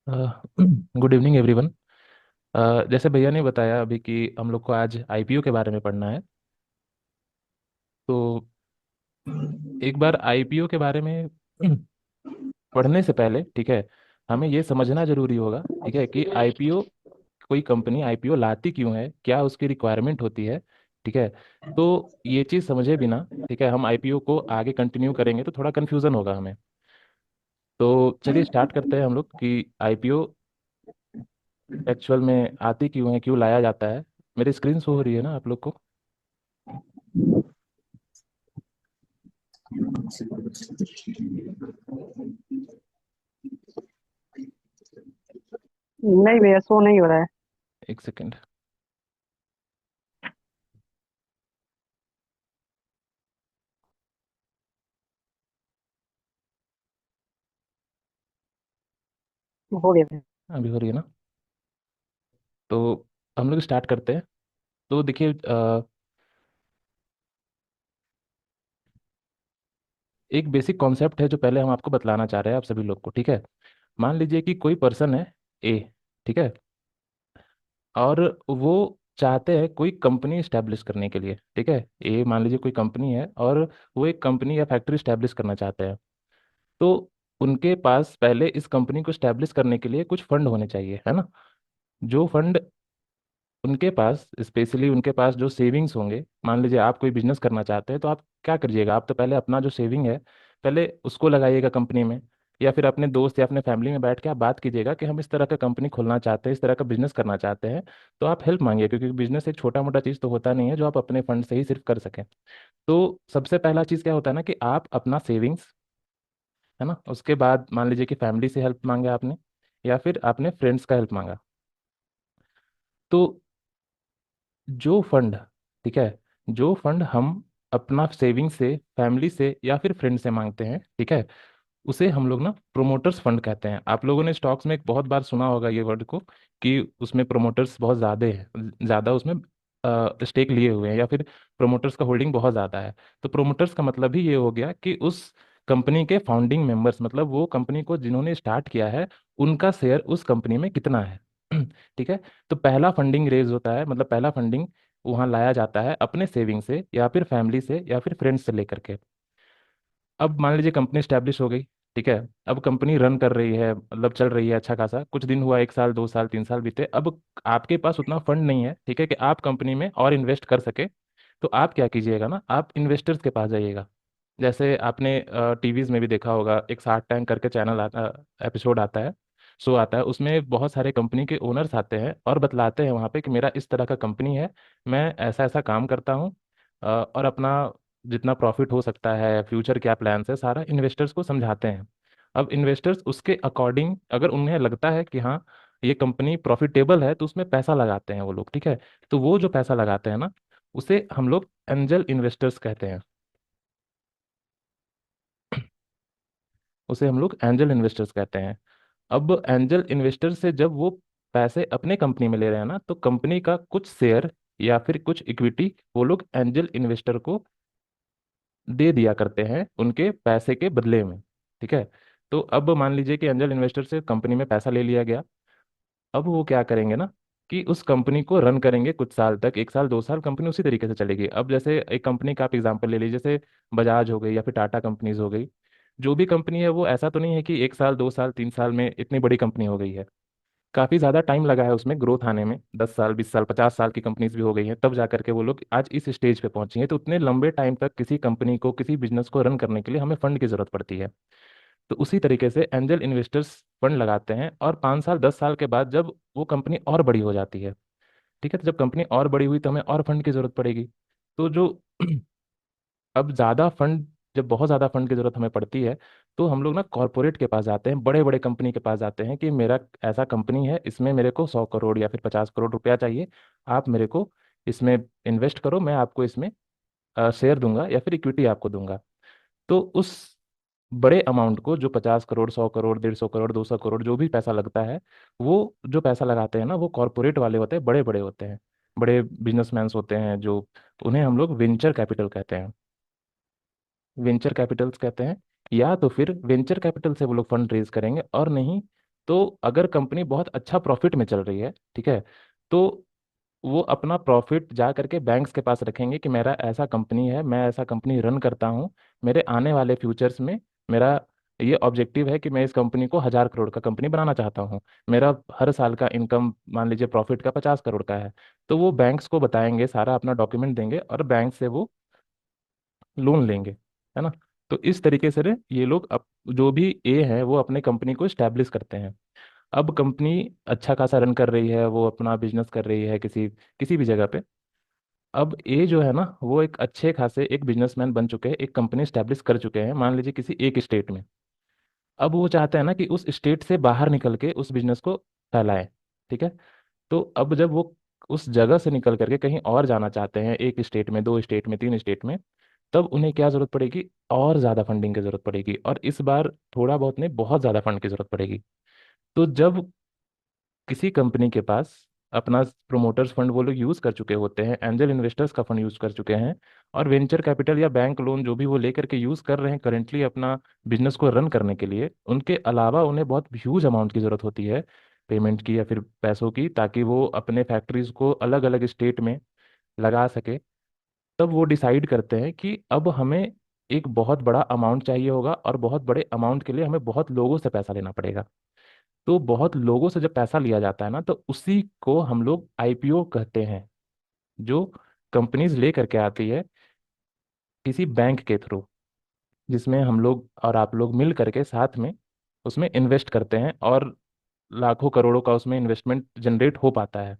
Good evening everyone. जैसे भैया ने बताया अभी कि हम लोग को आज आईपीओ के बारे में पढ़ना है। तो एक बार आईपीओ के बारे में पढ़ने से पहले, ठीक है, हमें ये समझना जरूरी होगा, ठीक है, कि आईपीओ, कोई कंपनी आईपीओ लाती क्यों है, क्या उसकी रिक्वायरमेंट होती है। ठीक है। तो ये चीज़ समझे बिना, ठीक है, हम आईपीओ को आगे कंटिन्यू करेंगे तो थोड़ा कन्फ्यूज़न होगा हमें। तो चलिए स्टार्ट करते हैं हम लोग कि आईपीओ एक्चुअल में आती क्यों है, क्यों लाया जाता है। मेरी स्क्रीन शो हो रही है ना आप लोग को? नहीं भैया, शो नहीं हो रहा है। एक सेकेंड। हो गया भैया। अभी हो रही है ना? तो हम लोग स्टार्ट करते हैं। तो देखिए, एक बेसिक कॉन्सेप्ट है जो पहले हम आपको बतलाना चाह रहे हैं आप सभी लोग को, ठीक है। मान लीजिए कि कोई पर्सन है, ए, ठीक है, और वो चाहते हैं कोई कंपनी इस्टेब्लिश करने के लिए, ठीक है। ए मान लीजिए कोई कंपनी है और वो एक कंपनी या फैक्ट्री इस्टेब्लिश करना चाहते हैं। तो उनके पास पहले इस कंपनी को इस्टेब्लिश करने के लिए कुछ फंड होने चाहिए, है ना। जो फंड उनके पास, स्पेशली उनके पास जो सेविंग्स होंगे, मान लीजिए आप कोई बिजनेस करना चाहते हैं तो आप क्या करिएगा, आप तो पहले अपना जो सेविंग है पहले उसको लगाइएगा कंपनी में, या फिर अपने दोस्त या अपने फैमिली में बैठ के आप बात कीजिएगा कि हम इस तरह का कंपनी खोलना चाहते हैं, इस तरह का बिजनेस करना चाहते हैं। तो आप हेल्प मांगिए, क्योंकि बिजनेस एक छोटा मोटा चीज़ तो होता नहीं है जो आप अपने फंड से ही सिर्फ कर सकें। तो सबसे पहला चीज़ क्या होता है ना कि आप अपना सेविंग्स, है ना, उसके बाद मान लीजिए कि फैमिली से हेल्प मांगे आपने, या फिर आपने फ्रेंड्स का हेल्प मांगा। तो जो फंड, ठीक है, जो फंड हम अपना सेविंग से, फैमिली से या फिर फ्रेंड से मांगते हैं, ठीक है, उसे हम लोग ना प्रोमोटर्स फंड कहते हैं। आप लोगों ने स्टॉक्स में एक बहुत बार सुना होगा ये वर्ड को, कि उसमें प्रोमोटर्स बहुत ज़्यादा है, ज़्यादा उसमें स्टेक लिए हुए हैं, या फिर प्रोमोटर्स का होल्डिंग बहुत ज़्यादा है। तो प्रोमोटर्स का मतलब ही ये हो गया कि उस कंपनी के फाउंडिंग मेंबर्स, मतलब वो कंपनी को जिन्होंने स्टार्ट किया है, उनका शेयर उस कंपनी में कितना है। ठीक है। तो पहला फंडिंग रेज होता है, मतलब पहला फंडिंग वहाँ लाया जाता है अपने सेविंग से या फिर फैमिली से या फिर फ्रेंड्स से लेकर के। अब मान लीजिए कंपनी स्टैब्लिश हो गई, ठीक है, अब कंपनी रन कर रही है, मतलब चल रही है अच्छा खासा, कुछ दिन हुआ, 1 साल 2 साल 3 साल बीते, अब आपके पास उतना फंड नहीं है, ठीक है, कि आप कंपनी में और इन्वेस्ट कर सके। तो आप क्या कीजिएगा ना, आप इन्वेस्टर्स के पास जाइएगा। जैसे आपने टीवीज में भी देखा होगा, एक शार्क टैंक करके चैनल आता, एपिसोड आता है, शो आता है, उसमें बहुत सारे कंपनी के ओनर्स आते हैं और बतलाते हैं वहाँ पे कि मेरा इस तरह का कंपनी है, मैं ऐसा ऐसा काम करता हूँ, और अपना जितना प्रॉफिट हो सकता है, फ्यूचर क्या प्लान्स है, सारा इन्वेस्टर्स को समझाते हैं। अब इन्वेस्टर्स उसके अकॉर्डिंग, अगर उन्हें लगता है कि हाँ ये कंपनी प्रॉफिटेबल है, तो उसमें पैसा लगाते हैं वो लोग, ठीक है। तो वो जो पैसा लगाते हैं ना, उसे हम लोग एंजल इन्वेस्टर्स कहते हैं, उसे हम लोग एंजल इन्वेस्टर्स कहते हैं। अब एंजल इन्वेस्टर से जब वो पैसे अपने कंपनी में ले रहे हैं ना, तो कंपनी का कुछ शेयर या फिर कुछ इक्विटी वो लोग एंजल इन्वेस्टर को दे दिया करते हैं उनके पैसे के बदले में, ठीक है। तो अब मान लीजिए कि एंजल इन्वेस्टर से कंपनी में पैसा ले लिया गया। अब वो क्या करेंगे ना कि उस कंपनी को रन करेंगे कुछ साल तक, 1 साल 2 साल कंपनी उसी तरीके से चलेगी। अब जैसे एक कंपनी का आप एग्जांपल ले लीजिए, जैसे बजाज हो गई या फिर टाटा कंपनीज हो गई। जो भी कंपनी है वो ऐसा तो नहीं है कि 1 साल 2 साल 3 साल में इतनी बड़ी कंपनी हो गई है। काफ़ी ज़्यादा टाइम लगा है उसमें ग्रोथ आने में, 10 साल 20 साल 50 साल की कंपनीज भी हो गई हैं, तब जा करके वो लोग आज इस स्टेज पे पहुंची हैं। तो उतने लंबे टाइम तक किसी कंपनी को, किसी बिजनेस को रन करने के लिए हमें फंड की जरूरत पड़ती है। तो उसी तरीके से एंजल इन्वेस्टर्स फंड लगाते हैं, और 5 साल 10 साल के बाद जब वो कंपनी और बड़ी हो जाती है, ठीक है, तो जब कंपनी और बड़ी हुई तो हमें और फंड की जरूरत पड़ेगी। तो जो अब ज़्यादा फंड, जब बहुत ज़्यादा फंड की जरूरत हमें पड़ती है, तो हम लोग ना कॉरपोरेट के पास जाते हैं, बड़े बड़े कंपनी के पास जाते हैं कि मेरा ऐसा कंपनी है, इसमें मेरे को 100 करोड़ या फिर 50 करोड़ रुपया चाहिए, आप मेरे को इसमें इन्वेस्ट करो, मैं आपको इसमें शेयर दूंगा या फिर इक्विटी आपको दूंगा। तो उस बड़े अमाउंट को, जो 50 करोड़ 100 करोड़ 150 करोड़ 200 करोड़ जो भी पैसा लगता है, वो जो पैसा लगाते हैं ना, वो कॉरपोरेट वाले होते हैं, बड़े बड़े होते हैं, बड़े बिजनेसमैन होते हैं जो, उन्हें हम लोग वेंचर कैपिटल कहते हैं, वेंचर कैपिटल्स कहते हैं। या तो फिर वेंचर कैपिटल से वो लोग फंड रेज करेंगे, और नहीं तो अगर कंपनी बहुत अच्छा प्रॉफिट में चल रही है, ठीक है, तो वो अपना प्रॉफिट जा करके बैंक्स के पास रखेंगे कि मेरा ऐसा कंपनी है, मैं ऐसा कंपनी रन करता हूँ, मेरे आने वाले फ्यूचर्स में मेरा ये ऑब्जेक्टिव है कि मैं इस कंपनी को 1,000 करोड़ का कंपनी बनाना चाहता हूँ। मेरा हर साल का इनकम मान लीजिए प्रॉफिट का 50 करोड़ का है। तो वो बैंक्स को बताएंगे, सारा अपना डॉक्यूमेंट देंगे और बैंक से वो लोन लेंगे, है ना। तो इस तरीके से ये लोग जो भी ए है वो अपने कंपनी को स्टैब्लिश करते हैं। अब कंपनी अच्छा खासा रन कर रही है, वो अपना बिजनेस कर रही है किसी किसी भी जगह पे। अब ये जो है ना, वो एक अच्छे खासे एक बिजनेसमैन बन चुके हैं, एक कंपनी स्टैब्लिश कर चुके हैं मान लीजिए किसी एक स्टेट में। अब वो चाहते हैं ना कि उस स्टेट से बाहर निकल के उस बिजनेस को फैलाएं, ठीक है। तो अब जब वो उस जगह से निकल करके कहीं और जाना चाहते हैं, एक स्टेट में, दो स्टेट में, तीन स्टेट में, तब उन्हें क्या जरूरत पड़ेगी? और ज़्यादा फंडिंग की जरूरत पड़ेगी, और इस बार थोड़ा बहुत नहीं, बहुत ज़्यादा फंड की जरूरत पड़ेगी। तो जब किसी कंपनी के पास अपना प्रोमोटर्स फंड वो लोग यूज कर चुके होते हैं, एंजल इन्वेस्टर्स का फंड यूज कर चुके हैं, और वेंचर कैपिटल या बैंक लोन जो भी वो लेकर के यूज कर रहे हैं करेंटली अपना बिजनेस को रन करने के लिए, उनके अलावा उन्हें बहुत ह्यूज अमाउंट की जरूरत होती है पेमेंट की या फिर पैसों की, ताकि वो अपने फैक्ट्रीज को अलग अलग स्टेट में लगा सके। तब वो डिसाइड करते हैं कि अब हमें एक बहुत बड़ा अमाउंट चाहिए होगा, और बहुत बड़े अमाउंट के लिए हमें बहुत लोगों से पैसा लेना पड़ेगा। तो बहुत लोगों से जब पैसा लिया जाता है ना, तो उसी को हम लोग आईपीओ कहते हैं, जो कंपनीज ले करके आती है किसी बैंक के थ्रू, जिसमें हम लोग और आप लोग मिल करके साथ में उसमें इन्वेस्ट करते हैं, और लाखों करोड़ों का उसमें इन्वेस्टमेंट जनरेट हो पाता है।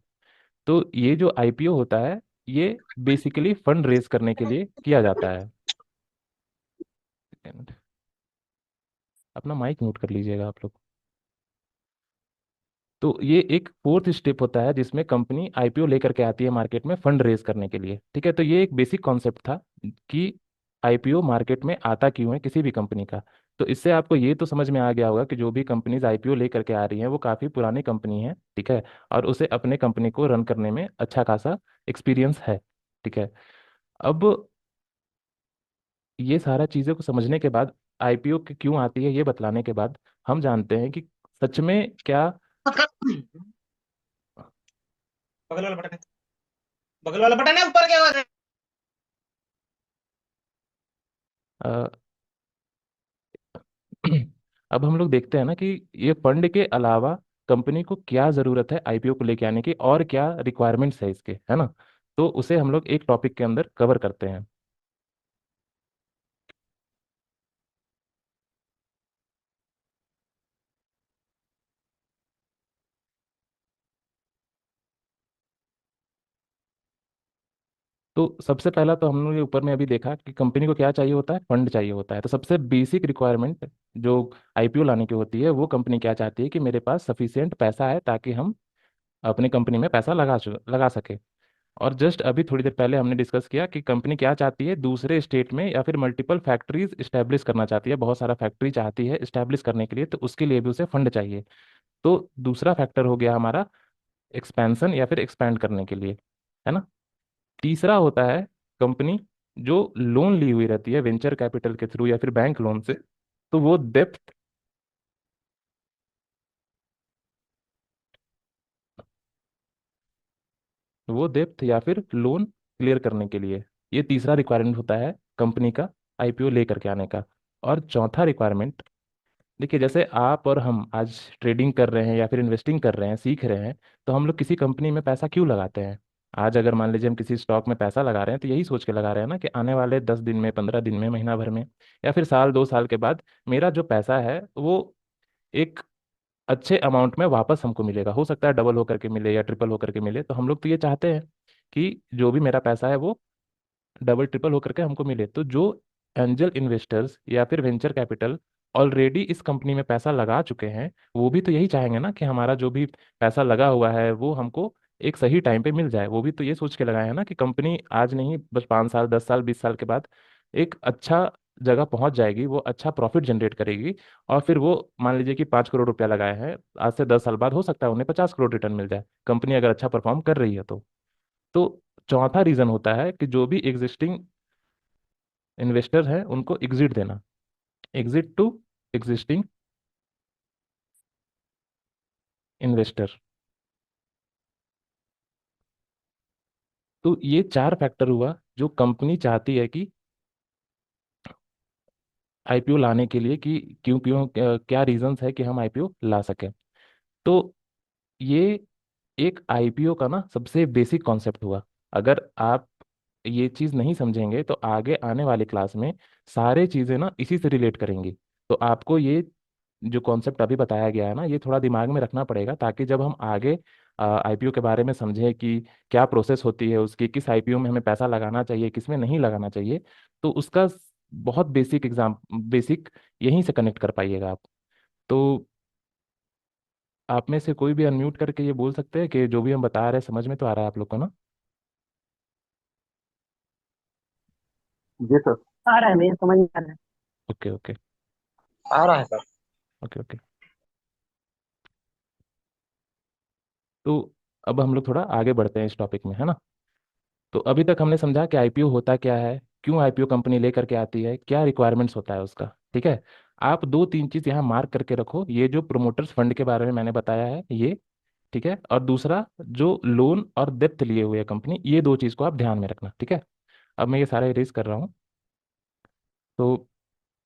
तो ये जो आईपीओ होता है, ये बेसिकली फंड रेज करने के लिए किया जाता है। Second, अपना माइक म्यूट कर लीजिएगा आप लोग। तो ये एक फोर्थ स्टेप होता है जिसमें कंपनी आईपीओ लेकर के आती है मार्केट में फंड रेज करने के लिए, ठीक है। तो ये एक बेसिक कॉन्सेप्ट था कि आईपीओ मार्केट में आता क्यों है किसी भी कंपनी का। तो इससे आपको ये तो समझ में आ गया होगा कि जो भी कंपनीज आईपीओ लेकर के आ रही हैं वो काफ़ी पुरानी कंपनी है, ठीक है, और उसे अपने कंपनी को रन करने में अच्छा खासा एक्सपीरियंस है, ठीक है। अब ये सारा चीज़ों को समझने के बाद, आईपीओ क्यों आती है ये बतलाने के बाद, हम जानते हैं कि सच में क्या बगल वाला बटन है, बगल वाला बटन है, ऊपर क्या आवाज है? अ, अब हम लोग देखते हैं ना कि ये फंड के अलावा कंपनी को क्या ज़रूरत है आईपीओ को लेके आने की, और क्या रिक्वायरमेंट्स है इसके, है ना। तो उसे हम लोग एक टॉपिक के अंदर कवर करते हैं। तो सबसे पहला तो हम लोग ये ऊपर में अभी देखा कि कंपनी को क्या चाहिए होता है, फंड चाहिए होता है। तो सबसे बेसिक रिक्वायरमेंट जो आईपीओ लाने की होती है, वो कंपनी क्या चाहती है कि मेरे पास सफिशिएंट पैसा है ताकि हम अपनी कंपनी में पैसा लगा सके। और जस्ट अभी थोड़ी देर पहले हमने डिस्कस किया कि कंपनी क्या चाहती है, दूसरे स्टेट में या फिर मल्टीपल फैक्ट्रीज इस्टेब्लिश करना चाहती है, बहुत सारा फैक्ट्री चाहती है इस्टेब्लिश करने के लिए, तो उसके लिए भी उसे फंड चाहिए। तो दूसरा फैक्टर हो गया हमारा एक्सपेंशन या फिर एक्सपैंड करने के लिए, है ना। तीसरा होता है कंपनी जो लोन ली हुई रहती है वेंचर कैपिटल के थ्रू या फिर बैंक लोन से, तो वो डेप्थ या फिर लोन क्लियर करने के लिए, ये तीसरा रिक्वायरमेंट होता है कंपनी का आईपीओ लेकर के आने का। और चौथा रिक्वायरमेंट, देखिए जैसे आप और हम आज ट्रेडिंग कर रहे हैं या फिर इन्वेस्टिंग कर रहे हैं, सीख रहे हैं, तो हम लोग किसी कंपनी में पैसा क्यों लगाते हैं? आज अगर मान लीजिए हम किसी स्टॉक में पैसा लगा रहे हैं, तो यही सोच के लगा रहे हैं ना कि आने वाले 10 दिन में, 15 दिन में, महीना भर में, या फिर साल 2 साल के बाद मेरा जो पैसा है वो एक अच्छे अमाउंट में वापस हमको मिलेगा। हो सकता है डबल होकर के मिले या ट्रिपल होकर के मिले, तो हम लोग तो ये चाहते हैं कि जो भी मेरा पैसा है वो डबल ट्रिपल होकर के हमको मिले। तो जो एंजल इन्वेस्टर्स या फिर वेंचर कैपिटल ऑलरेडी इस कंपनी में पैसा लगा चुके हैं, वो भी तो यही चाहेंगे ना कि हमारा जो भी पैसा लगा हुआ है वो हमको एक सही टाइम पे मिल जाए। वो भी तो ये सोच के लगाए हैं ना कि कंपनी आज नहीं, बस 5 साल, 10 साल, 20 साल के बाद एक अच्छा जगह पहुंच जाएगी, वो अच्छा प्रॉफिट जनरेट करेगी। और फिर वो मान लीजिए कि 5 करोड़ रुपया लगाए हैं, आज से 10 साल बाद हो सकता है उन्हें 50 करोड़ रिटर्न मिल जाए, कंपनी अगर अच्छा परफॉर्म कर रही है तो चौथा रीजन होता है कि जो भी एग्जिस्टिंग इन्वेस्टर है उनको एग्जिट देना, एग्जिट टू एग्जिस्टिंग इन्वेस्टर। तो ये चार फैक्टर हुआ जो कंपनी चाहती है कि आईपीओ लाने के लिए, कि क्यों क्यों क्या रीजंस है कि हम आईपीओ ला सकें। तो ये एक आईपीओ का ना सबसे बेसिक कॉन्सेप्ट हुआ। अगर आप ये चीज़ नहीं समझेंगे तो आगे आने वाली क्लास में सारे चीज़ें ना इसी से रिलेट करेंगी। तो आपको ये जो कॉन्सेप्ट अभी बताया गया है ना, ये थोड़ा दिमाग में रखना पड़ेगा, ताकि जब हम आगे आईपीओ के बारे में समझें कि क्या प्रोसेस होती है उसकी, किस आईपीओ में हमें पैसा लगाना चाहिए, किस में नहीं लगाना चाहिए, तो उसका बहुत बेसिक यहीं से कनेक्ट कर पाइएगा आप। तो आप में से कोई भी अनम्यूट करके ये बोल सकते हैं कि जो भी हम बता रहे हैं समझ में तो आ रहा है आप लोग को ना? जी सर। आ रहा है भैया, समझ में आ रहा है। Okay okay. आ रहा है सर। Okay okay. तो अब हम लोग थोड़ा आगे बढ़ते हैं इस टॉपिक में, है ना? तो अभी तक हमने समझा कि आईपीओ होता क्या है, क्यों आईपीओ कंपनी लेकर के आती है, क्या रिक्वायरमेंट्स होता है उसका। ठीक है। आप दो तीन चीज़ यहाँ मार्क करके रखो, ये जो प्रोमोटर्स फंड के बारे में मैंने बताया है ये, ठीक है, और दूसरा जो लोन और डेप्थ लिए हुए है कंपनी, ये दो चीज़ को आप ध्यान में रखना, ठीक है। अब मैं ये सारा इरेज कर रहा हूँ। तो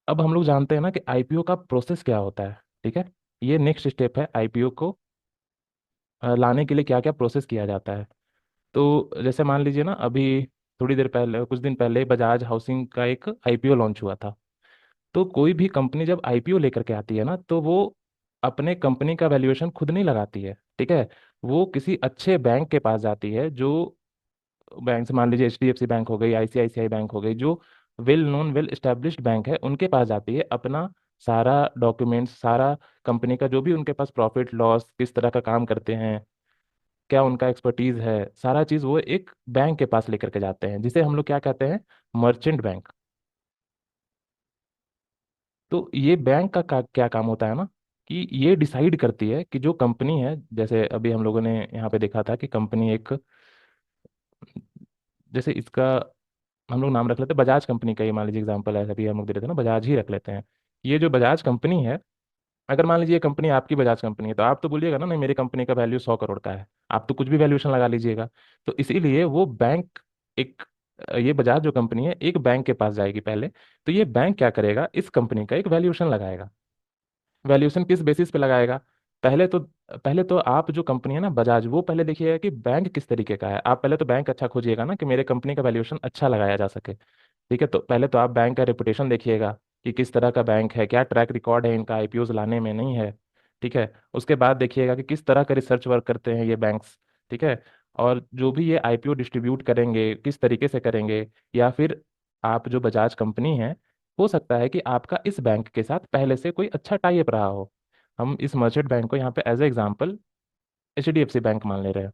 अब हम लोग जानते हैं ना कि आईपीओ का प्रोसेस क्या होता है, ठीक है। ये नेक्स्ट स्टेप है, आईपीओ को लाने के लिए क्या क्या प्रोसेस किया जाता है। तो जैसे मान लीजिए ना, अभी थोड़ी देर पहले, कुछ दिन पहले बजाज हाउसिंग का एक आईपीओ लॉन्च हुआ था। तो कोई भी कंपनी जब आईपीओ लेकर के आती है ना, तो वो अपने कंपनी का वैल्यूएशन खुद नहीं लगाती है, ठीक है। वो किसी अच्छे बैंक के पास जाती है, जो बैंक से मान लीजिए एचडीएफसी बैंक हो गई, आईसीआईसीआई बैंक हो गई, जो well known well established bank है, उनके पास जाती है। अपना सारा डॉक्यूमेंट्स, सारा कंपनी का जो भी उनके पास प्रॉफिट लॉस, किस तरह का काम करते हैं, क्या उनका एक्सपर्टीज है, सारा चीज़ वो एक बैंक के पास लेकर के जाते हैं, जिसे हम लोग क्या कहते हैं, मर्चेंट बैंक। तो ये बैंक का क्या काम होता है ना, कि ये डिसाइड करती है कि जो कंपनी है, जैसे अभी हम लोगों ने यहाँ पे देखा था कि कंपनी एक, जैसे इसका हम लोग नाम रख लेते हैं बजाज कंपनी का, ये मान लीजिए एग्जांपल है, अभी हम लोग दे रहे थे ना, बजाज ही रख लेते हैं। ये जो बजाज कंपनी है, अगर मान लीजिए ये कंपनी आपकी बजाज कंपनी है, तो आप तो बोलिएगा ना, नहीं मेरी कंपनी का वैल्यू 100 करोड़ का है, आप तो कुछ भी वैल्यूएशन लगा लीजिएगा। तो इसीलिए वो बैंक एक, ये बजाज जो कंपनी है एक बैंक के पास जाएगी पहले। तो ये बैंक क्या करेगा, इस कंपनी का एक वैल्यूएशन लगाएगा। वैल्यूएशन किस बेसिस पे लगाएगा? पहले तो आप जो कंपनी है ना बजाज, वो पहले देखिएगा कि बैंक किस तरीके का है। आप पहले तो बैंक अच्छा खोजिएगा ना, कि मेरे कंपनी का वैल्यूएशन अच्छा लगाया जा सके। ठीक है। तो पहले तो आप बैंक का रेपुटेशन देखिएगा कि किस तरह का बैंक है, क्या ट्रैक रिकॉर्ड है इनका आईपीओज लाने में, नहीं है। ठीक है। उसके बाद देखिएगा कि किस तरह का रिसर्च वर्क करते हैं ये बैंक्स। ठीक है। और जो भी ये आईपीओ डिस्ट्रीब्यूट करेंगे किस तरीके से करेंगे, या फिर आप जो बजाज कंपनी है, हो सकता है कि आपका इस बैंक के साथ पहले से कोई अच्छा टाई अप रहा हो। हम इस मर्चेंट बैंक को यहाँ पे as a example HDFC bank मान ले रहे हैं।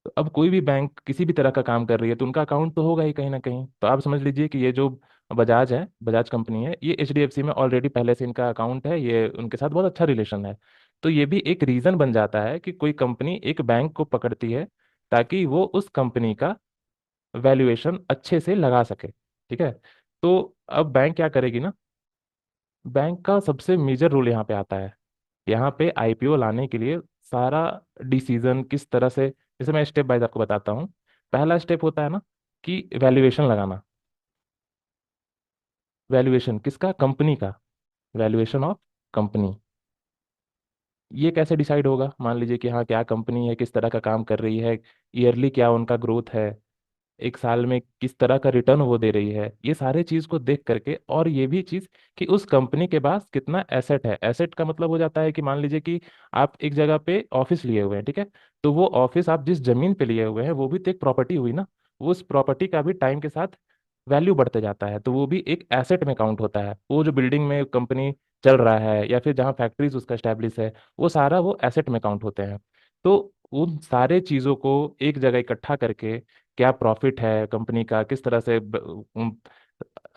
तो अब कोई भी बैंक किसी भी तरह का काम कर रही है तो उनका अकाउंट तो होगा ही कहीं ना कहीं। तो आप समझ लीजिए कि ये जो बजाज है, बजाज कंपनी है, ये एचडीएफसी में ऑलरेडी पहले से इनका अकाउंट है, ये उनके साथ बहुत अच्छा रिलेशन है। तो ये भी एक रीज़न बन जाता है कि कोई कंपनी एक बैंक को पकड़ती है, ताकि वो उस कंपनी का वैल्यूएशन अच्छे से लगा सके। ठीक है। तो अब बैंक क्या करेगी ना, बैंक का सबसे मेजर रोल यहाँ पे आता है। यहाँ पे आईपीओ लाने के लिए सारा डिसीजन किस तरह से, जैसे मैं स्टेप बाय आपको बताता हूँ। पहला स्टेप होता है ना, कि वैल्यूएशन लगाना। वैल्यूएशन किसका, कंपनी का। Valuation of company. ये कैसे डिसाइड होगा, मान लीजिए कि हाँ क्या कंपनी है, किस तरह का काम कर रही है, ईयरली क्या उनका ग्रोथ है, एक साल में किस तरह का रिटर्न वो दे रही है, ये सारे चीज को देख करके, और ये भी चीज कि उस कंपनी के पास कितना एसेट है। एसेट का मतलब हो जाता है कि मान लीजिए कि आप एक जगह पे ऑफिस लिए हुए हैं, ठीक है। तो वो ऑफिस आप जिस जमीन पे लिए हुए हैं वो भी तो एक प्रॉपर्टी हुई ना। वो उस प्रॉपर्टी का भी टाइम के साथ वैल्यू बढ़ते जाता है, तो वो भी एक एसेट में काउंट होता है। वो जो बिल्डिंग में कंपनी चल रहा है, या फिर जहाँ फैक्ट्रीज उसका स्टैब्लिश है, वो सारा वो एसेट में काउंट होते हैं। तो उन सारे चीज़ों को एक जगह इकट्ठा करके, क्या प्रॉफिट है कंपनी का, किस तरह से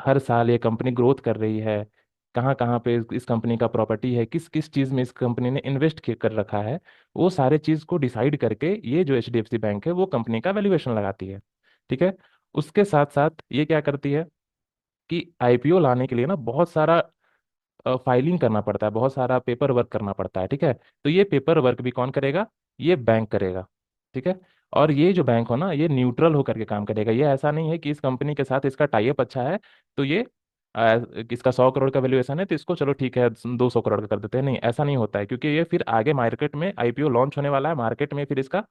हर साल ये कंपनी ग्रोथ कर रही है, कहाँ कहाँ पे इस कंपनी का प्रॉपर्टी है, किस किस चीज़ में इस कंपनी ने इन्वेस्ट कर रखा है, वो सारे चीज़ को डिसाइड करके ये जो एचडीएफसी बैंक है वो कंपनी का वैल्यूएशन लगाती है। ठीक है। उसके साथ साथ ये क्या करती है, कि आईपीओ लाने के लिए ना बहुत सारा फाइलिंग करना पड़ता है, बहुत सारा पेपर वर्क करना पड़ता है, ठीक है। तो ये पेपर वर्क भी कौन करेगा? ये बैंक करेगा, ठीक है। और ये जो बैंक हो ना, ये न्यूट्रल होकर के काम करेगा। ये ऐसा नहीं है कि इस कंपनी के साथ इसका टाई अप अच्छा है तो ये इसका 100 करोड़ का वैल्यूएशन है तो इसको चलो ठीक है 200 करोड़ का कर देते हैं। नहीं, ऐसा नहीं होता है, क्योंकि ये फिर आगे मार्केट में आईपीओ लॉन्च होने वाला है, मार्केट में फिर इसका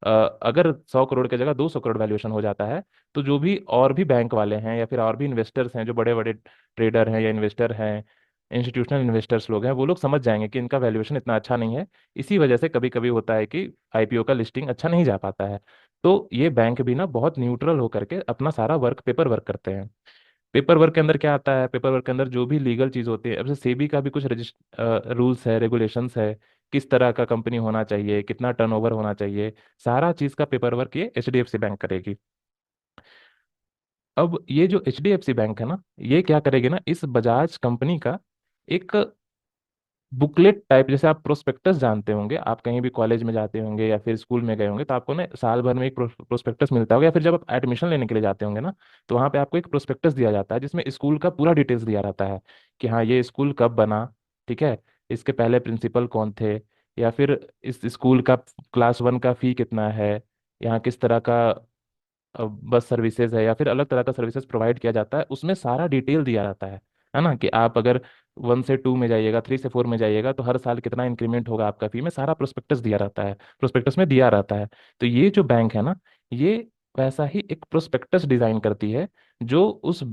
अगर 100 करोड़ की जगह 200 करोड़ वैल्यूएशन हो जाता है तो जो भी और भी बैंक वाले हैं या फिर और भी इन्वेस्टर्स हैं, जो बड़े बड़े ट्रेडर हैं या इन्वेस्टर हैं, इंस्टीट्यूशनल इन्वेस्टर्स लोग हैं, वो लोग समझ जाएंगे कि इनका वैल्यूएशन इतना अच्छा नहीं है। इसी वजह से कभी कभी होता है कि आईपीओ का लिस्टिंग अच्छा नहीं जा पाता है। तो ये बैंक भी ना बहुत न्यूट्रल होकर के अपना सारा वर्क पेपर वर्क करते हैं। पेपर वर्क के अंदर क्या आता है? पेपर वर्क के अंदर जो भी लीगल चीज होती है, अब जैसे सेबी का भी कुछ रूल्स है, रेगुलेशंस है, किस तरह का कंपनी होना चाहिए, कितना टर्नओवर होना चाहिए, सारा चीज का पेपर वर्क ये एचडीएफसी बैंक करेगी। अब ये जो एचडीएफसी बैंक है ना, ये क्या करेगी ना, इस बजाज कंपनी का एक बुकलेट टाइप, जैसे आप प्रोस्पेक्टस जानते होंगे, आप कहीं भी कॉलेज में जाते होंगे या फिर स्कूल में गए होंगे तो आपको ना साल भर में एक प्रोस्पेक्टस मिलता होगा, या फिर जब आप एडमिशन लेने के लिए जाते होंगे ना तो वहाँ पे आपको एक प्रोस्पेक्टस दिया जाता है जिसमें स्कूल का पूरा डिटेल्स दिया रहता है कि हाँ ये स्कूल कब बना, ठीक है, इसके पहले प्रिंसिपल कौन थे, या फिर इस स्कूल का क्लास 1 का फी कितना है, यहाँ किस तरह का बस सर्विसेज है या फिर अलग तरह का सर्विसेज प्रोवाइड किया जाता है, उसमें सारा डिटेल दिया रहता है ना। कि आप अगर 1 से 2 में जाइएगा, 3 से 4 में जाइएगा तो हर साल कितना इंक्रीमेंट होगा आपका फी में, सारा प्रोस्पेक्टस दिया रहता है, प्रोस्पेक्टस में दिया रहता है। तो ये जो बैंक है ना, ये वैसा ही एक प्रोस्पेक्टस डिजाइन करती है जो उस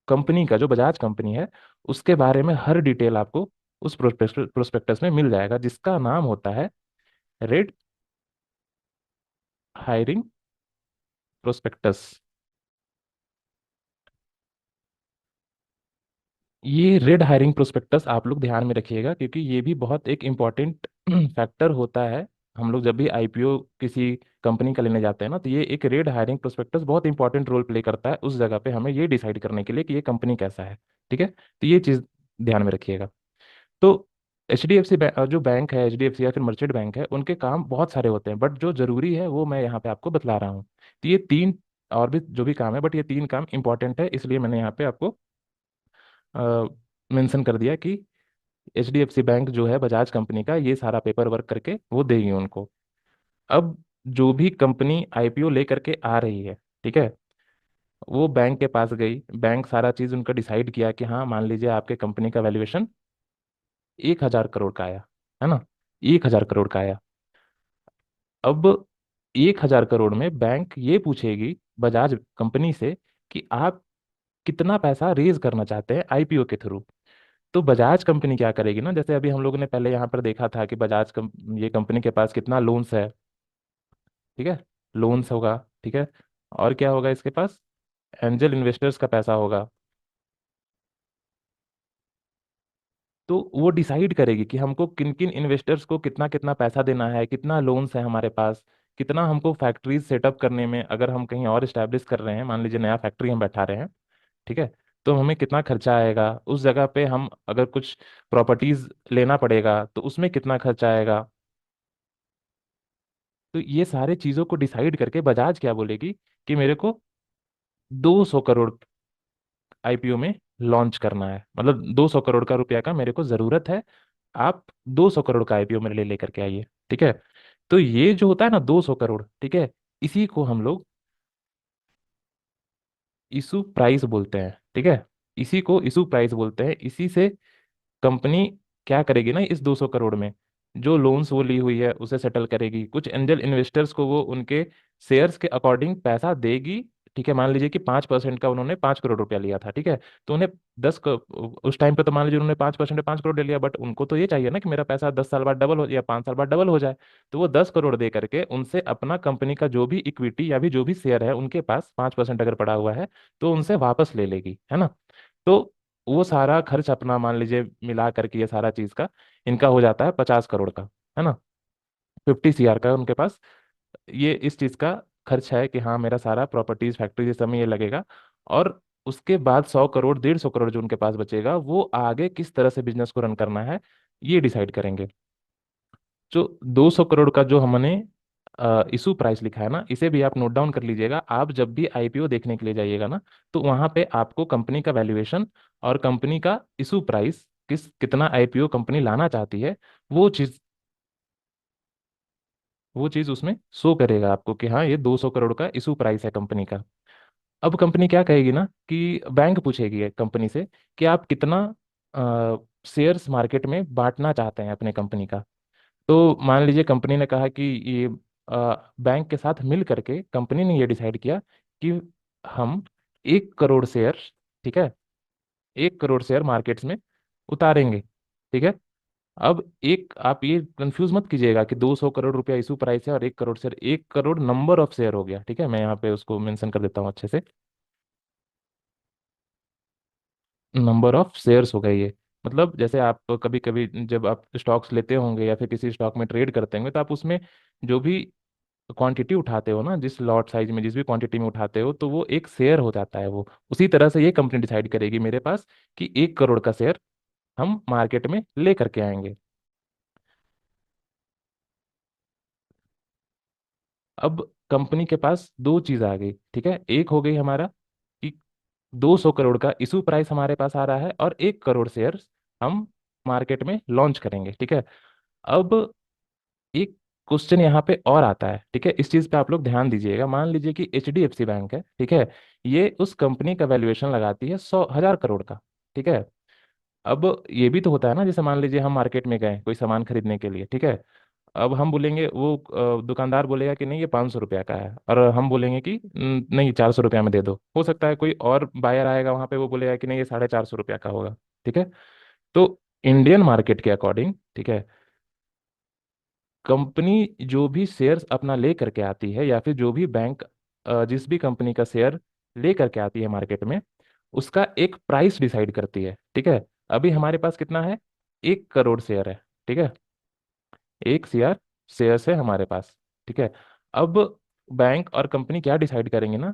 कंपनी का, जो बजाज कंपनी है, उसके बारे में हर डिटेल आपको उस प्रोस्पेक्टस में मिल जाएगा, जिसका नाम होता है रेड हायरिंग प्रोस्पेक्टस। ये रेड हायरिंग प्रोस्पेक्टस आप लोग ध्यान में रखिएगा, क्योंकि ये भी बहुत एक इम्पॉर्टेंट फैक्टर होता है। हम लोग जब भी आईपीओ किसी कंपनी का लेने जाते हैं ना, तो ये एक रेड हायरिंग प्रोस्पेक्टस बहुत इंपॉर्टेंट रोल प्ले करता है उस जगह पे हमें ये डिसाइड करने के लिए कि ये कंपनी कैसा है, ठीक है। तो ये चीज़ ध्यान में रखिएगा। तो एच डी एफ सी जो बैंक है, एचडीएफसी या फिर मर्चेंट बैंक है, उनके काम बहुत सारे होते हैं, बट जो जरूरी है वो मैं यहाँ पे आपको बतला रहा हूँ। तो ये तीन और भी जो भी काम है, बट ये तीन काम इंपॉर्टेंट है, इसलिए मैंने यहाँ पे आपको मेंशन कर दिया कि एचडीएफसी बैंक जो है बजाज कंपनी का, ये सारा पेपर वर्क करके वो देगी उनको। अब जो भी कंपनी आईपीओ लेकर के आ रही है, ठीक है, वो बैंक के पास गई, बैंक सारा चीज उनका डिसाइड किया कि हाँ मान लीजिए आपके कंपनी का वैल्यूएशन 1,000 करोड़ का आया, है ना, 1,000 करोड़ का आया। अब 1,000 करोड़ में बैंक ये पूछेगी बजाज कंपनी से कि आप कितना पैसा रेज करना चाहते हैं आईपीओ के थ्रू। तो बजाज कंपनी क्या करेगी ना, जैसे अभी हम लोगों ने पहले यहाँ पर देखा था कि ये कंपनी के पास कितना लोन्स है, ठीक है, लोन्स होगा, ठीक है, और क्या होगा इसके पास, एंजल इन्वेस्टर्स का पैसा होगा। तो वो डिसाइड करेगी कि हमको किन किन इन्वेस्टर्स को कितना कितना पैसा देना है, कितना लोन्स है हमारे पास, कितना हमको फैक्ट्रीज सेटअप करने में, अगर हम कहीं और इस्टेब्लिश कर रहे हैं, मान लीजिए नया फैक्ट्री हम बैठा रहे हैं, ठीक है, तो हमें कितना खर्चा आएगा उस जगह पे, हम अगर कुछ प्रॉपर्टीज लेना पड़ेगा तो उसमें कितना खर्चा आएगा। तो ये सारे चीजों को डिसाइड करके बजाज क्या बोलेगी कि मेरे को 200 करोड़ आईपीओ में लॉन्च करना है, मतलब 200 करोड़ का रुपया का मेरे को जरूरत है, आप 200 करोड़ का आईपीओ मेरे लिए लेकर के आइए, ठीक है। तो ये जो होता है ना 200 करोड़, ठीक है, इसी को हम लोग इशू प्राइस बोलते हैं, ठीक है, इसी को इशू प्राइस बोलते हैं। इसी से कंपनी क्या करेगी ना, इस 200 करोड़ में जो लोन्स वो ली हुई है उसे सेटल करेगी, कुछ एंजल इन्वेस्टर्स को वो उनके शेयर्स के अकॉर्डिंग पैसा देगी, ठीक है। मान लीजिए कि 5% का उन्होंने 5 करोड़ रुपया लिया था, ठीक है, तो उन्हें उस टाइम पे तो मान लीजिए उन्होंने 5% 5 करोड़ ले लिया, बट उनको तो ये चाहिए ना कि मेरा पैसा 10 साल बाद डबल हो या 5 साल बाद डबल हो जाए। तो वो 10 करोड़ दे करके उनसे अपना कंपनी का जो भी इक्विटी या भी जो भी शेयर है उनके पास 5% अगर पड़ा हुआ है तो उनसे वापस ले लेगी, है ना। तो वो सारा खर्च अपना मान लीजिए मिला करके ये सारा चीज का इनका हो जाता है 50 करोड़ का, है ना, 50 सीआर का उनके पास ये इस चीज का खर्च है कि हाँ मेरा सारा प्रॉपर्टीज फैक्ट्री इस समय ये लगेगा। और उसके बाद 100 करोड़ 150 करोड़ जो उनके पास बचेगा वो आगे किस तरह से बिजनेस को रन करना है ये डिसाइड करेंगे। जो 200 करोड़ का जो हमने इशू प्राइस लिखा है ना, इसे भी आप नोट डाउन कर लीजिएगा। आप जब भी आईपीओ देखने के लिए जाइएगा ना, तो वहां पे आपको कंपनी का वैल्यूएशन और कंपनी का इशू प्राइस कितना आईपीओ कंपनी लाना चाहती है, वो चीज़ वो चीज़ उसमें शो करेगा आपको कि हाँ ये 200 करोड़ का इशू प्राइस है कंपनी का। अब कंपनी क्या कहेगी ना कि बैंक पूछेगी कंपनी से कि आप कितना शेयर्स मार्केट में बांटना चाहते हैं अपने कंपनी का। तो मान लीजिए कंपनी ने कहा कि ये बैंक के साथ मिल करके कंपनी ने ये डिसाइड किया कि हम 1 करोड़ शेयर, ठीक है, 1 करोड़ शेयर मार्केट्स में उतारेंगे। ठीक है। अब एक आप ये कंफ्यूज मत कीजिएगा कि 200 करोड़ रुपया इशू प्राइस है और 1 crore share, 1 crore number of share हो गया। ठीक है, मैं यहाँ पे उसको मेंशन कर देता हूँ अच्छे से, नंबर ऑफ शेयर्स हो गए ये। मतलब जैसे आप कभी कभी जब आप स्टॉक्स लेते होंगे या फिर किसी स्टॉक में ट्रेड करते होंगे, तो आप उसमें जो भी क्वांटिटी उठाते हो ना, जिस लॉट साइज में जिस भी क्वांटिटी में उठाते हो, तो वो एक शेयर हो जाता है वो। उसी तरह से ये कंपनी डिसाइड करेगी मेरे पास कि 1 करोड़ का शेयर हम मार्केट में ले करके आएंगे। अब कंपनी के पास दो चीज आ गई। ठीक है, एक हो गई हमारा कि 200 करोड़ का इशू प्राइस हमारे पास आ रहा है और 1 करोड़ शेयर हम मार्केट में लॉन्च करेंगे। ठीक है। अब एक क्वेश्चन यहाँ पे और आता है। ठीक है, इस चीज पे आप लोग ध्यान दीजिएगा। मान लीजिए कि HDFC बैंक है, ठीक है, ये उस कंपनी का वैल्यूएशन लगाती है 100,000 करोड़ का। ठीक है। अब ये भी तो होता है ना, जैसे मान लीजिए हम मार्केट में गए कोई सामान खरीदने के लिए। ठीक है। अब हम बोलेंगे, वो दुकानदार बोलेगा कि नहीं ये 500 रुपया का है, और हम बोलेंगे कि नहीं 400 रुपया में दे दो। हो सकता है कोई और बायर आएगा वहां पे, वो बोलेगा कि नहीं ये 450 रुपया का होगा। ठीक है। तो इंडियन मार्केट के अकॉर्डिंग, ठीक है, कंपनी जो भी शेयर्स अपना ले करके आती है, या फिर जो भी बैंक जिस भी कंपनी का शेयर ले करके आती है मार्केट में, उसका एक प्राइस डिसाइड करती है। ठीक है। अभी हमारे पास कितना है, 1 करोड़ शेयर है। ठीक है, 1 CR शेयर्स है हमारे पास। ठीक है। अब बैंक और कंपनी क्या डिसाइड करेंगे ना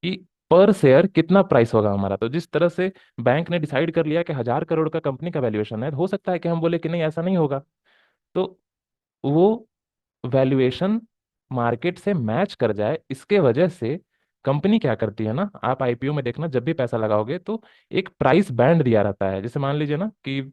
कि पर शेयर कितना प्राइस होगा हमारा। तो जिस तरह से बैंक ने डिसाइड कर लिया कि 1,000 करोड़ का कंपनी का वैल्यूएशन है, तो हो सकता है कि हम बोले कि नहीं ऐसा नहीं होगा। तो वो वैल्यूएशन मार्केट से मैच कर जाए, इसके वजह से कंपनी क्या करती है ना, आप आईपीओ में देखना जब भी पैसा लगाओगे तो एक प्राइस बैंड दिया रहता है। जैसे मान लीजिए ना कि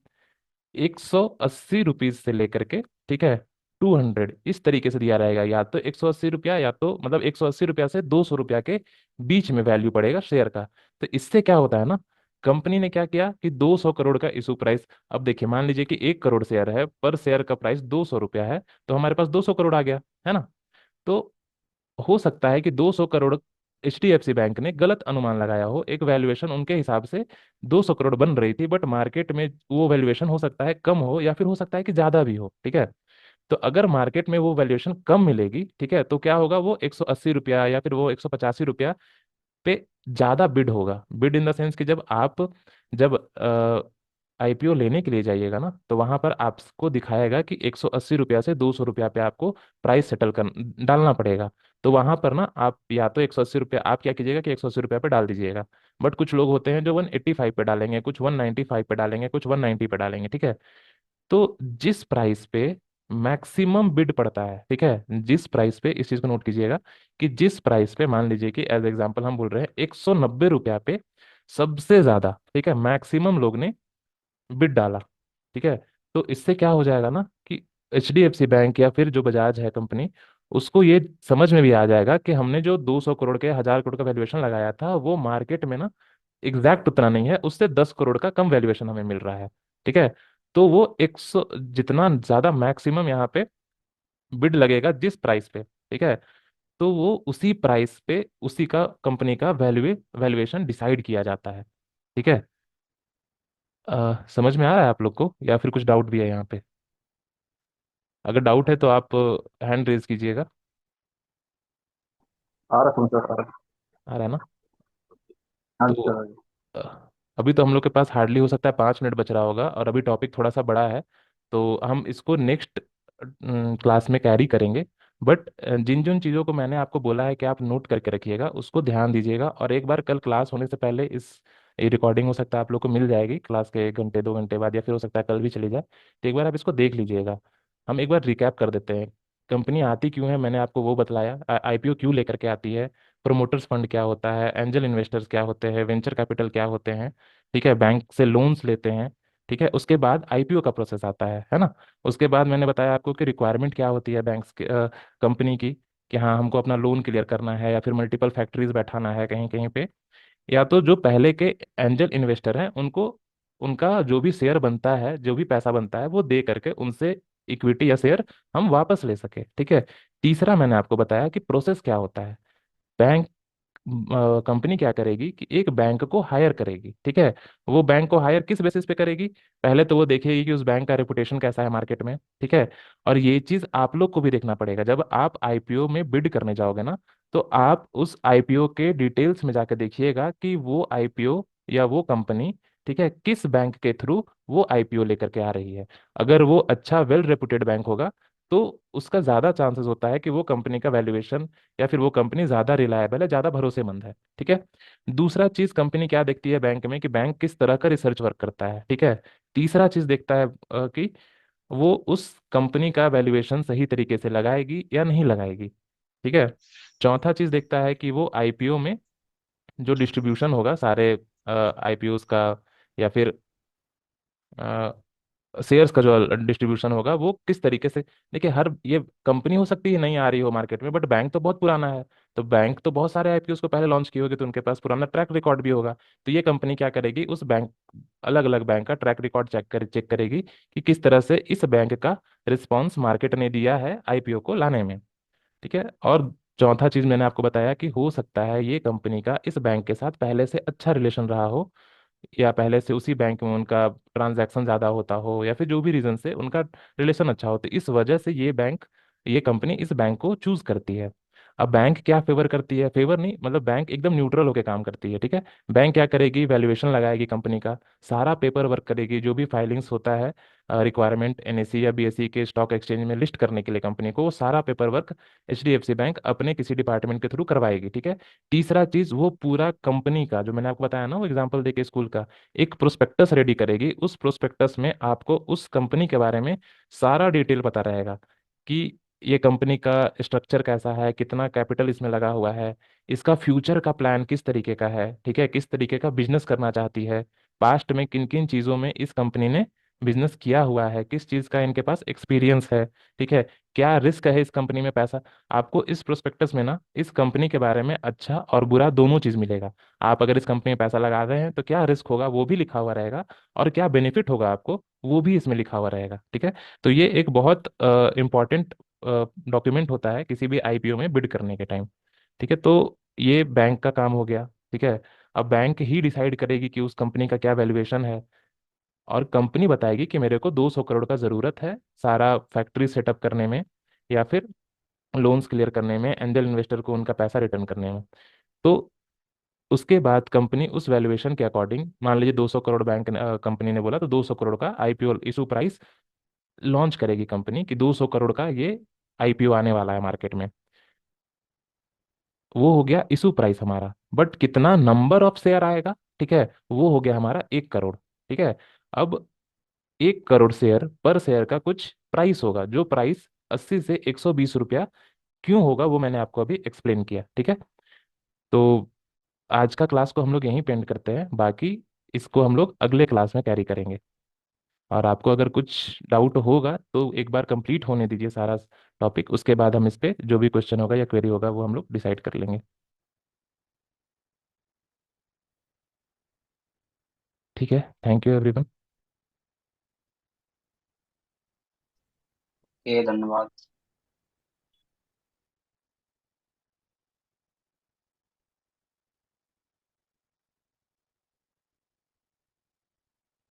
180 रुपीज से लेकर के, ठीक है, 200, इस तरीके से दिया रहेगा। या तो 180 रुपया, या तो मतलब 180 रुपया से 200 रुपया के बीच में वैल्यू पड़ेगा शेयर का। तो इससे क्या होता है ना, कंपनी ने क्या किया कि 200 करोड़ का इशू प्राइस, अब देखिए मान लीजिए कि 1 करोड़ शेयर है, पर शेयर का प्राइस 200 रुपया है, तो हमारे पास 200 करोड़ आ गया, है ना। तो हो सकता है कि 200 करोड़ HDFC बैंक ने गलत अनुमान लगाया हो, एक वैल्यूएशन उनके हिसाब से 200 करोड़ बन रही थी, बट मार्केट में वो वैल्यूएशन हो सकता है कम हो, या फिर हो सकता है कि ज्यादा भी हो। ठीक है। तो अगर मार्केट में वो वैल्यूएशन कम मिलेगी, ठीक है, तो क्या होगा, वो 180 रुपया या फिर वो 185 रुपया पे ज्यादा बिड होगा। बिड इन द सेंस कि जब आईपीओ लेने के लिए जाइएगा ना, तो वहां पर आपको दिखाएगा कि 180 रुपया से 200 रुपया पे आपको प्राइस सेटल कर डालना पड़ेगा। तो वहां पर ना आप या तो 180 रुपया, आप क्या कीजिएगा कि 180 रुपया पे डाल दीजिएगा। बट कुछ लोग होते हैं जो 185 पे डालेंगे, कुछ 195 पे डालेंगे, कुछ 190 पे डालेंगे। ठीक है। तो जिस प्राइस पे मैक्सिमम बिड पड़ता है, ठीक है, जिस प्राइस पे, इस चीज को नोट कीजिएगा कि जिस प्राइस पे, मान लीजिए कि एज एग्जांपल हम बोल रहे हैं 190 रुपया पे सबसे ज्यादा, ठीक है, मैक्सिमम लोग ने बिड डाला। ठीक है। तो इससे क्या हो जाएगा ना कि HDFC बैंक या फिर जो बजाज है कंपनी, उसको ये समझ में भी आ जाएगा कि हमने जो 200 करोड़ के 1,000 करोड़ का वैल्यूएशन लगाया था, वो मार्केट में ना एग्जैक्ट उतना नहीं है, उससे 10 करोड़ का कम वैल्यूएशन हमें मिल रहा है। ठीक है। तो वो 100, जितना ज्यादा मैक्सिमम यहाँ पे बिड लगेगा जिस प्राइस पे, ठीक है, तो वो उसी प्राइस पे उसी का कंपनी का वैल्यूएशन डिसाइड किया जाता है। ठीक है। समझ में आ रहा है आप लोग को, या फिर कुछ डाउट भी है यहाँ पे? अगर डाउट है तो आप हैंड रेज कीजिएगा। आ रहा समझ आ रहा। आ रहा है ना? हाँ तो सर। अभी तो हम लोग के पास हार्डली हो सकता है 5 मिनट बच रहा होगा, और अभी टॉपिक थोड़ा सा बड़ा है, तो हम इसको नेक्स्ट क्लास में कैरी करेंगे। बट जिन जिन चीज़ों को मैंने आपको बोला है कि आप नोट करके रखिएगा, उसको ध्यान दीजिएगा। और एक बार कल क्लास होने से पहले इस ये रिकॉर्डिंग हो सकता है आप लोग को मिल जाएगी क्लास के 1 घंटे 2 घंटे बाद, या फिर हो सकता है कल भी चली जाए। तो एक बार आप इसको देख लीजिएगा। हम एक बार रिकैप कर देते हैं। कंपनी आती क्यों है, मैंने आपको वो बतलाया। आईपीओ क्यों लेकर के आती है, प्रोमोटर्स फंड क्या होता है, एंजल इन्वेस्टर्स क्या होते हैं, वेंचर कैपिटल क्या होते हैं, ठीक है, बैंक से लोन्स लेते हैं, ठीक है। उसके बाद आईपीओ का प्रोसेस आता है ना। उसके बाद मैंने बताया आपको कि रिक्वायरमेंट क्या होती है बैंक्स के कंपनी की, कि हाँ हमको अपना लोन क्लियर करना है या फिर मल्टीपल फैक्ट्रीज बैठाना है कहीं कहीं पे, या तो जो पहले के एंजल इन्वेस्टर हैं उनको उनका जो भी शेयर बनता है, जो भी पैसा बनता है वो दे करके उनसे इक्विटी या शेयर हम वापस ले सके। ठीक है। तीसरा मैंने आपको बताया कि प्रोसेस क्या होता है। बैंक कंपनी क्या करेगी कि एक बैंक को हायर करेगी। ठीक है। वो बैंक को हायर किस बेसिस पे करेगी? पहले तो वो देखेगी कि उस बैंक का रेपुटेशन कैसा है मार्केट में। ठीक है। और ये चीज आप लोग को भी देखना पड़ेगा, जब आप आईपीओ में बिड करने जाओगे ना, तो आप उस आईपीओ के डिटेल्स में जाकर देखिएगा कि वो आईपीओ या वो कंपनी, ठीक है, किस बैंक के थ्रू वो आईपीओ लेकर के आ रही है। अगर वो अच्छा वेल रेपुटेड बैंक होगा तो उसका ज्यादा चांसेस होता है कि वो कंपनी का वैल्यूएशन या फिर वो कंपनी ज्यादा रिलायबल है, ज्यादा भरोसेमंद है। ठीक है। दूसरा चीज कंपनी क्या देखती है बैंक में, कि बैंक किस तरह का रिसर्च वर्क करता है। ठीक है। तीसरा चीज देखता है कि वो उस कंपनी का वैल्यूएशन सही तरीके से लगाएगी या नहीं लगाएगी। ठीक है। चौथा चीज देखता है कि वो आईपीओ में जो डिस्ट्रीब्यूशन होगा सारे आईपीओ का, या फिर शेयर्स का जो डिस्ट्रीब्यूशन होगा वो किस तरीके से। देखिए, हर ये कंपनी हो सकती है नहीं आ रही हो मार्केट में, बट बैंक तो बहुत पुराना है। तो बैंक तो बहुत सारे आईपीओ को पहले लॉन्च किए होंगे, तो उनके पास पुराना ट्रैक रिकॉर्ड भी होगा। तो ये कंपनी क्या करेगी, उस बैंक, अलग अलग बैंक का ट्रैक रिकॉर्ड चेक करेगी कि किस तरह से इस बैंक का रिस्पॉन्स मार्केट ने दिया है आईपीओ को लाने में। ठीक है। और चौथा चीज मैंने आपको बताया कि हो सकता है ये कंपनी का इस बैंक के साथ पहले से अच्छा रिलेशन रहा हो, या पहले से उसी बैंक में उनका ट्रांजैक्शन ज़्यादा होता हो, या फिर जो भी रीज़न से उनका रिलेशन अच्छा हो, तो इस वजह से ये कंपनी इस बैंक को चूज करती है। अब बैंक क्या फेवर करती है, फेवर नहीं, मतलब बैंक एकदम न्यूट्रल होकर काम करती है। ठीक है। बैंक क्या करेगी, वैल्यूएशन लगाएगी कंपनी का, सारा पेपर वर्क करेगी, जो भी फाइलिंग्स होता है रिक्वायरमेंट एनएससी या बीएसई के स्टॉक एक्सचेंज में लिस्ट करने के लिए कंपनी को, वो सारा पेपर वर्क एचडीएफसी बैंक अपने किसी डिपार्टमेंट के थ्रू करवाएगी। ठीक है। तीसरा चीज, वो पूरा कंपनी का जो मैंने आपको बताया ना, वो एग्जांपल देके स्कूल का, एक प्रोस्पेक्टस रेडी करेगी। उस प्रोस्पेक्टस में आपको उस कंपनी के बारे में सारा डिटेल पता रहेगा, कि ये कंपनी का स्ट्रक्चर कैसा है, कितना कैपिटल इसमें लगा हुआ है, इसका फ्यूचर का प्लान किस तरीके का है। ठीक है। किस तरीके का बिजनेस करना चाहती है, पास्ट में किन किन चीज़ों में इस कंपनी ने बिजनेस किया हुआ है, किस चीज़ का इनके पास एक्सपीरियंस है। ठीक है। क्या रिस्क है इस कंपनी में पैसा। आपको इस प्रोस्पेक्टस में ना इस कंपनी के बारे में अच्छा और बुरा दोनों चीज़ मिलेगा। आप अगर इस कंपनी में पैसा लगा रहे हैं तो क्या रिस्क होगा वो भी लिखा हुआ रहेगा, और क्या बेनिफिट होगा आपको वो भी इसमें लिखा हुआ रहेगा। ठीक है। तो ये एक बहुत इंपॉर्टेंट डॉक्यूमेंट होता है किसी भी आईपीओ में बिड करने के टाइम। ठीक है। तो ये बैंक का काम हो गया। ठीक है। अब बैंक ही डिसाइड करेगी कि उस कंपनी का क्या वैल्यूएशन है, और कंपनी बताएगी कि मेरे को 200 करोड़ का ज़रूरत है सारा फैक्ट्री सेटअप करने में, या फिर लोन्स क्लियर करने में, एंजल इन्वेस्टर को उनका पैसा रिटर्न करने में। तो उसके बाद कंपनी उस वैल्यूएशन के अकॉर्डिंग, मान लीजिए 200 करोड़ बैंक कंपनी ने बोला, तो 200 करोड़ का आईपीओ इशू प्राइस लॉन्च करेगी कंपनी, कि 200 करोड़ का ये आईपीओ आने वाला है मार्केट में। वो हो गया इशू प्राइस हमारा। बट कितना नंबर ऑफ शेयर आएगा, ठीक है, वो हो गया हमारा 1 करोड़। ठीक है। अब 1 करोड़ शेयर, पर शेयर का कुछ प्राइस होगा, जो प्राइस 80 से 120 रुपया क्यों होगा वो मैंने आपको अभी एक्सप्लेन किया। ठीक है। तो आज का क्लास को हम लोग यहीं पेंड करते हैं, बाकी इसको हम लोग अगले क्लास में कैरी करेंगे। और आपको अगर कुछ डाउट होगा तो एक बार कंप्लीट होने दीजिए सारा टॉपिक, उसके बाद हम इस पे जो भी क्वेश्चन होगा या क्वेरी होगा वो हम लोग डिसाइड कर लेंगे। ठीक है। Thank you everyone. धन्यवाद।